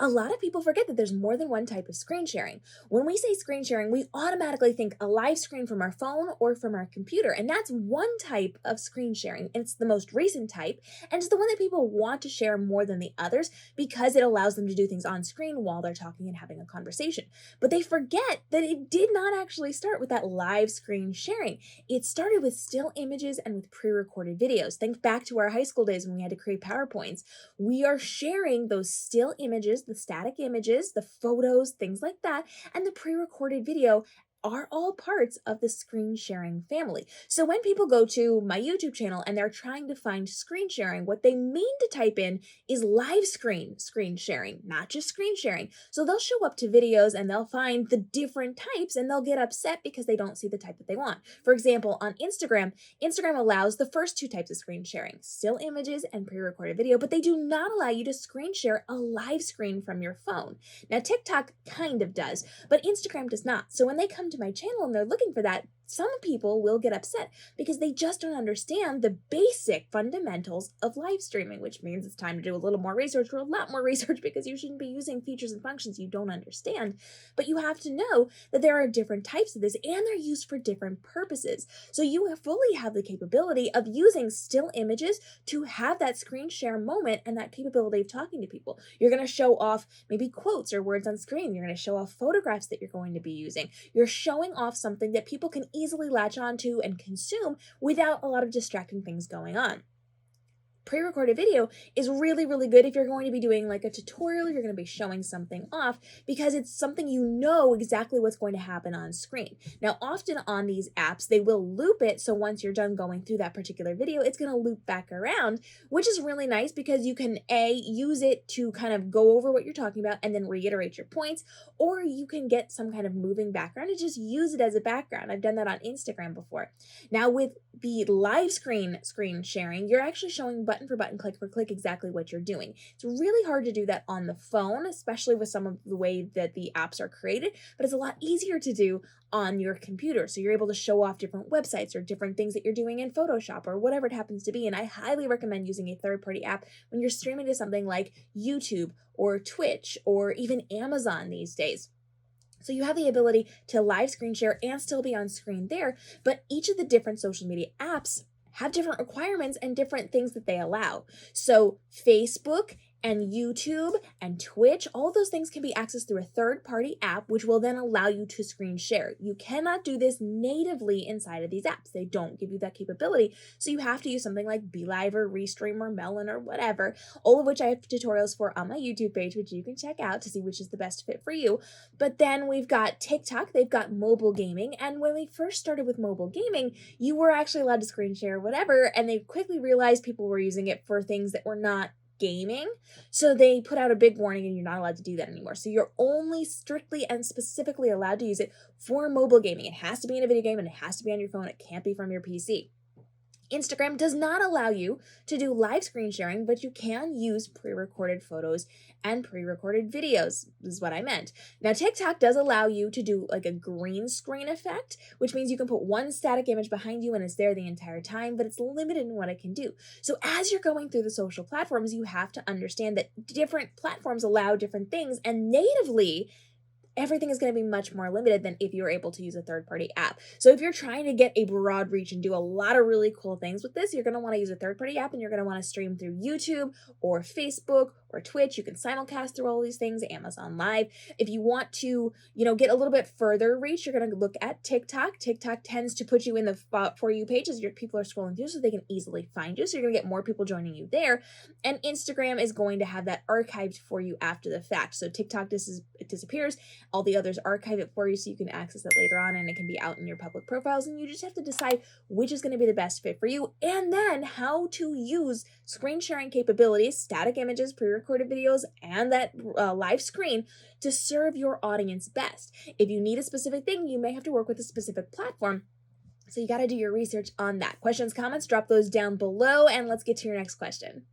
A lot of people forget that there's more than one type of screen sharing. When we say screen sharing, we automatically think a live screen from our phone or from our computer, and that's one type of screen sharing. And it's the most recent type, and it's the one that people want to share more than the others because it allows them to do things on screen while they're talking and having a conversation. But they forget that it did not actually start with that live screen sharing. It started with still images and with pre-recorded videos. Think back to our high school days when we had to create PowerPoints. We are sharing those still images, the static images, the photos, things like that, and the pre-recorded video are all parts of the screen sharing family. So when people go to my YouTube channel and they're trying to find screen sharing, what they mean to type in is live screen sharing, not just screen sharing. So they'll show up to videos and they'll find the different types and they'll get upset because they don't see the type that they want. For example, on Instagram, Instagram allows the first two types of screen sharing, still images and pre-recorded video, but they do not allow you to screen share a live screen from your phone. Now, TikTok kind of does, but Instagram does not. So when they come to my channel and they're looking for that, some people will get upset because they just don't understand the basic fundamentals of live streaming, which means it's time to do a little more research or a lot more research because you shouldn't be using features and functions you don't understand. But you have to know that there are different types of this and they're used for different purposes. So you fully have the capability of using still images to have that screen share moment and that capability of talking to people. You're going to show off maybe quotes or words on screen. You're going to show off photographs that you're going to be using. You're showing off something that people can easily latch onto and consume without a lot of distracting things going on. Pre-recorded video is really, really good if you're going to be doing like a tutorial, you're going to be showing something off because it's something you know exactly what's going to happen on screen. Now, often on these apps, they will loop it. So once you're done going through that particular video, it's going to loop back around, which is really nice because you can use it to kind of go over what you're talking about and then reiterate your points, or you can get some kind of moving background and just use it as a background. I've done that on Instagram before. Now with the live screen sharing, you're actually showing button for button, click for click, exactly what you're doing. It's really hard to do that on the phone, especially with some of the way that the apps are created, but it's a lot easier to do on your computer. So you're able to show off different websites or different things that you're doing in Photoshop or whatever it happens to be. And I highly recommend using a third-party app when you're streaming to something like YouTube or Twitch or even Amazon these days. So you have the ability to live screen share and still be on screen there, but each of the different social media apps have different requirements and different things that they allow. So Facebook and YouTube and Twitch, all of those things can be accessed through a third-party app, which will then allow you to screen share. You cannot do this natively inside of these apps. They don't give you that capability. So you have to use something like BeLive or Restream or Melon or whatever, all of which I have tutorials for on my YouTube page, which you can check out to see which is the best fit for you. But then we've got TikTok, they've got mobile gaming. And when we first started with mobile gaming, you were actually allowed to screen share whatever, and they quickly realized people were using it for things that were not gaming. So they put out a big warning and you're not allowed to do that anymore. So you're only strictly and specifically allowed to use it for mobile gaming. It has to be in a video game and it has to be on your phone. It can't be from your PC. Instagram does not allow you to do live screen sharing, but you can use pre-recorded photos and pre-recorded videos, is what I meant. Now, TikTok does allow you to do like a green screen effect, which means you can put one static image behind you and it's there the entire time, but it's limited in what it can do. So as you're going through the social platforms, you have to understand that different platforms allow different things, and natively, everything is going to be much more limited than if you're able to use a third-party app. So if you're trying to get a broad reach and do a lot of really cool things with this, you're going to want to use a third-party app and you're going to want to stream through YouTube or Facebook or Twitch. You can simulcast through all these things, Amazon Live. If you want to, get a little bit further reach, you're going to look at TikTok. TikTok tends to put you in the For You page as your people are scrolling through so they can easily find you. So you're going to get more people joining you there. And Instagram is going to have that archived for you after the fact. So TikTok disappears. All the others archive it for you so you can access it later on and it can be out in your public profiles, and you just have to decide which is going to be the best fit for you and then how to use screen sharing capabilities, static images, pre-recorded videos, and that live screen to serve your audience best. If you need a specific thing, you may have to work with a specific platform. So you got to do your research on that. Questions, comments, drop those down below, and let's get to your next question.